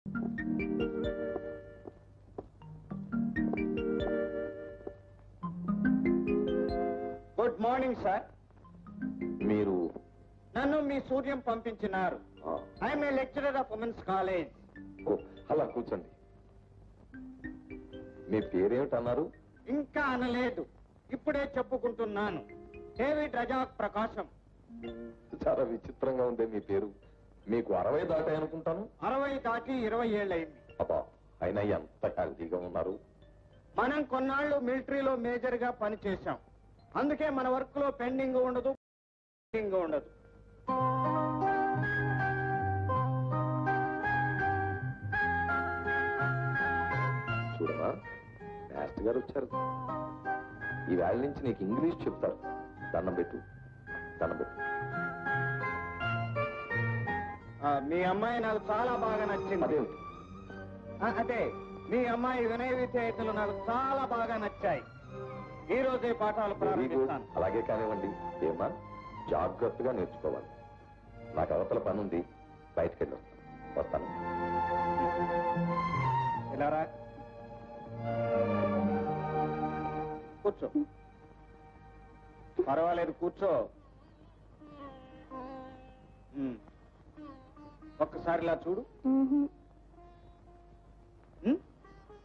Good morning sir. మీరు నన్ను మీ సూర్యం పంపించినారు. I am a lecturer of women's college. అలా కూర్చోండి. మీ పేరేమిటన్నారు? ఇంకా అనలేదు, ఇప్పుడే చెప్పుకుంటున్నాను. డేవిడ్ రజాక్ ప్రకాశం. చాలా విచిత్రంగా ఉంది మీ పేరు. మీకు 60 దాటాయి అనుకుంటాను. 60 దాటి 20 ఏళ్ళయింది. అబ్బా, అయినా ఎంత హెల్తీగా ఉన్నారు. మనం కొన్నాళ్ళు మిలిటరీలో మేజర్ గా పనిచేశాం. అందుకే మన వర్క్ లో పెండింగ్ ఉండదు, ఉండదు. చూడమా, మాస్టర్ గారు వచ్చారు. ఈ వేళ నుంచి నీకు ఇంగ్లీష్ చెప్తారు. దండం పెట్టు, దండం పెట్టు. మీ అమ్మాయి నాకు చాలా బాగా నచ్చింది. అదేమిటి? అదే, మీ అమ్మాయి వినయ విధేయతలు నాకు చాలా బాగా నచ్చాయి. ఈ రోజే పాఠాలు ప్రారంభిస్తాను. అలాగే కానివ్వండి. ఏమా, జాగ్రత్తగా నేర్చుకోవాలి. నాకు అవతల పని ఉంది, బయటకు వెళ్ళి వస్తాను. ఇలారా, కూర్చో. పర్వాలేదు, కూర్చో. ఒక్కసారి ఇలా చూడు.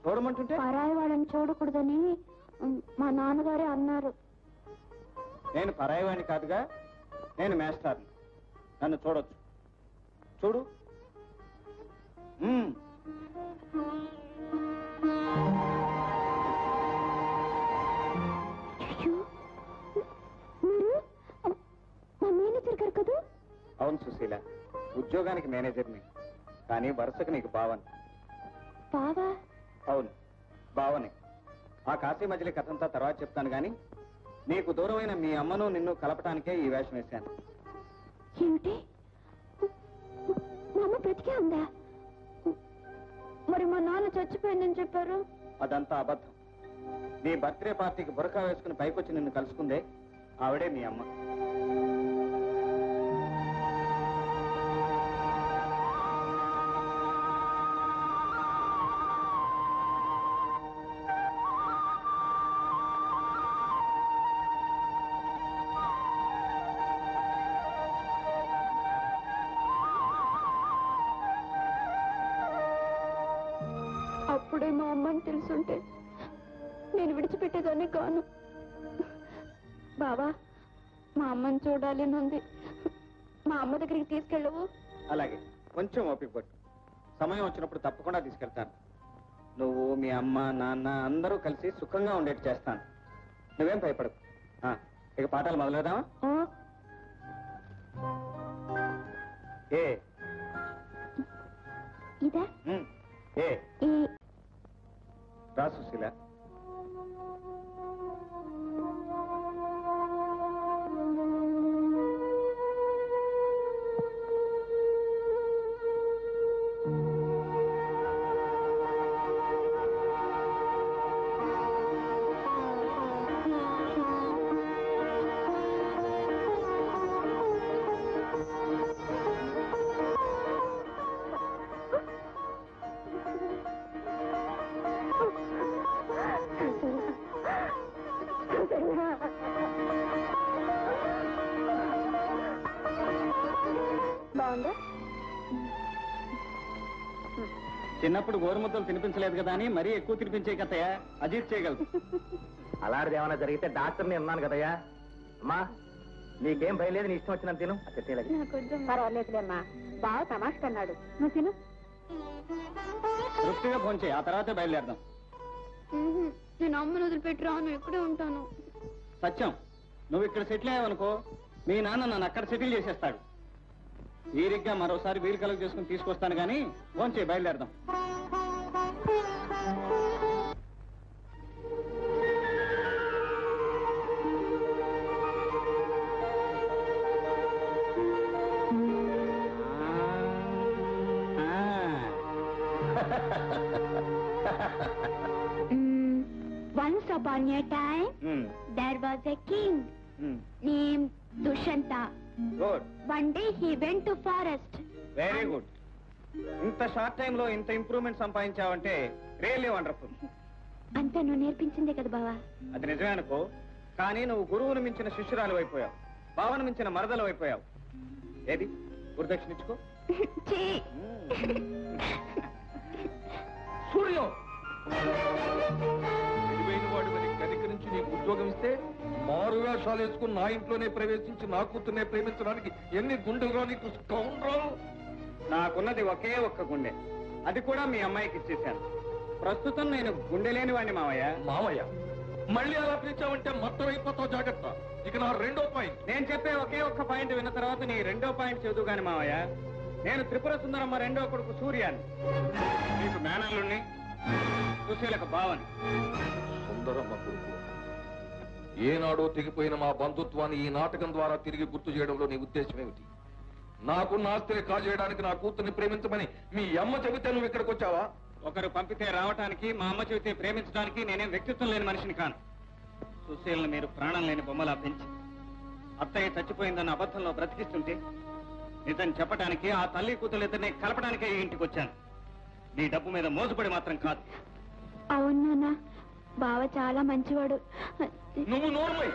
చూడమంటుంటే పరాయి వాళ్ళని చూడకూడదని మా నాన్నగారే అన్నారు. నేను పరాయివాణ్ణి కాదుగా, నేను మేస్టార్ని. నన్ను చూడొచ్చు. చూడు. అవును సుశీల, ఉద్యోగానికి మేనేజర్ని, కానీ వరుసకు నీకు బావని. బావా? అవును, బావని. ఆ కాశీ మజిలీ కథంతా తర్వాత చెప్తాను గాని, నీకు దూరమైన మీ అమ్మను నిన్ను కలపటానికే ఈ వేషం వేశాను. ఏమిటి? మా అమ్మ బ్రతికే ఉందా? మరి మా నాన్న చచ్చిపోయిందని చెప్పారు. అదంతా అబద్ధం. నీ బర్త్డే పార్టీకి బురకా వేసుకుని పైకొచ్చి నిన్ను కలుసుకుందే ఆవిడే మీ అమ్మ. అప్పుడే మా అమ్మని తెలుసుంటే నేను విడిచిపెట్టేదాన్ని కాను. బావా, మా అమ్మని చూడాలి నుంది. మా అమ్మ దగ్గరికి తీసుకెళ్ళవు? అలాగే, కొంచెం ఓపిక పట్టు. సమయం వచ్చినప్పుడు తప్పకుండా తీసుకెళ్తాను. నువ్వు, మీ అమ్మ, నాన్న అందరూ కలిసి సుఖంగా ఉండేట్టు చేస్తాను. నువ్వేం భయపడకు. ఇక పాఠాలు మొదలెడదామా? ఏ ఇదా? ఏ రా సుశీల. బాగుందా? చిన్నప్పుడు గోరుముద్దలు తినిపించలేదు కదా అని మరీ ఎక్కువ తినిపించే కదయ్యా, అజీర్తి చేయగలదు. అలాంటిది ఏమైనా జరిగితే డాక్టర్ని ఉన్నాను కదయ్యా. అమ్మా, నీకేం భయలేదు, నీ ఇష్టం వచ్చినంత తిను. పర్వాలేదులేమ్మా, బాగా తమాష కన్నాడు. నువ్వు తిను. తృప్తిగా భోంచే, ఆ తర్వాతే బయలుదేరదాం. నేను అమ్మను వదిలిపెట్టి రాను, ఇక్కడే ఉంటాను. సత్యం, నువ్వు ఇక్కడ సెటిల్ అయ్యావనుకో, మీ నాన్న నన్ను అక్కడ సెటిల్ చేసేస్తాడు. వీరిగ్గా మరోసారి వీలు కలుగు చేసుకుని తీసుకొస్తాను గానీ భోంచే, బయలుదేరదాం. Once upon a time, there was a king named Dushanta. Good. One day he went to forest. Very good. ఇంత షార్ట్ టైంలో ఇంత ఇంప్రూవ్మెంట్ సంపాదించావంటే రియల్లీ వండర్ఫుల్. అంతా నువ్వు నేర్పించిందే కదా బావా. అది నిజమే అనుకో, కానీ నువ్వు గురువును మించిన శిష్యురాలు అయిపోయావు, భావన మించిన మరదలు అయిపోయావు. ఏది గురుదక్షిణించుకో. ఛీ! సూర్యం తెలివైన వాడు మరి గదిక నుంచి నీకు ఉద్యోగం ఇస్తే మారువేషాలు వేసుకుని నా ఇంట్లోనే ప్రవేశించి నా కూతుర్నే ప్రేమించడానికి ఎన్ని గుండెలుగా నీకు స్కౌండ్రల్. నాకున్నది ఒకే ఒక్క గుండె, అది కూడా మీ అమ్మాయికి ఇచ్చేశాను. ప్రస్తుతం నేను గుండె లేని వాడిని మావయ్య. మామయ్య మళ్ళీ అలా పిలిచావంటే మొత్తం అయిపోతావు, జాగ్రత్త. ఇక నా రెండో పాయింట్. నేను చెప్పే ఒకే ఒక్క పాయింట్ విన్న తర్వాత నీ రెండో పాయింట్ చదువు గాని మావయ్య. నేను త్రిపుర సుందరమ్మ రెండో కొడుకు సూర్యాన్ని, నీకు మేనల్లుణ్ణి, సుశీలకు బావని. సుందరమ్మ కొడుకు ఏనాడో తెగిపోయిన మా బంధుత్వాన్ని ఈ నాటకం ద్వారా తిరిగి గుర్తు చేయడంలో నీ ఉద్దేశం ఏమిటి? నాకు నాస్తిని కాజేయడానికి నా కూతుర్ని ప్రేమించమని మీ అమ్మ చెబితే నువ్వు ఇక్కడికి వచ్చావా? ఒకరు పంపితే రావటానికి, మా అమ్మ చెబితే ప్రేమించడానికి నేనేం వ్యక్తిత్వం లేని మనిషిని కాను. సుశీలను మీరు ప్రాణం లేని బొమ్మలా పెంచి అత్తయ్య చచ్చిపోయిందన్న అబద్ధంలో బ్రతికిస్తుంటే నిజం చెప్పడానికి, ఆ తల్లి కూతురిద్దరిని కలపడానికే ఈ ఇంటికి వచ్చాను. నీ డబ్బు మీద మోసపడి మాత్రం కాదు. అవును నాన్న, బావ చాలా మంచివాడు. నువ్వు నోర్మై.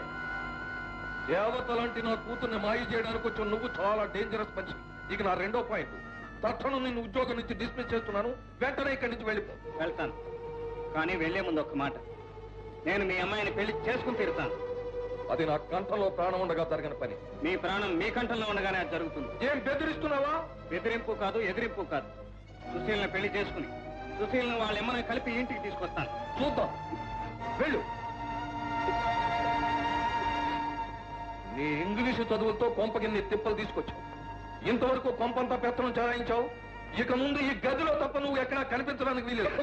దేవత లాంటి నా కూతుర్ని మాయ చేయడానికి వచ్చి నువ్వు చాలా డేంజరస్ మనిషి. ఇక నా రెండో పాయింట్. తక్షణం నిన్ను ఉద్యోగం నుంచి డిస్మిస్ చేస్తున్నాను, వెంటనే ఇక్కడి నుంచి వెళ్ళిపో. వెళ్తాను, కానీ వెళ్లే ముందు ఒక్క మాట. నేను మీ అమ్మాయిని పెళ్లి చేసుకుని తీరుతాను. అది నా కంఠంలో ప్రాణం ఉండగా జరగని పని. మీ ప్రాణం మీ కంఠంలో ఉండగానే అది జరుగుతుంది. ఏం బెదిరిస్తున్నావా? బెదిరింపు కాదు, ఎదిరింపు కాదు. సుశీలను పెళ్లి చేసుకుని సుశీలను వాళ్ళ ఎమ్మని కలిపి ఇంటికి తీసుకొస్తాను. చూద్దాం, వెళ్ళు. నీ ఇంగ్లీషు చదువులతో కొంపకిన్ని తిప్పలు తీసుకొచ్చావు. ఇంతవరకు కొంపంతా పెత్తనం చెలాయించావు. ఇక ముందు ఈ గదిలో తప్ప నువ్వు ఎక్కడా కనిపించడానికి వీలేదు.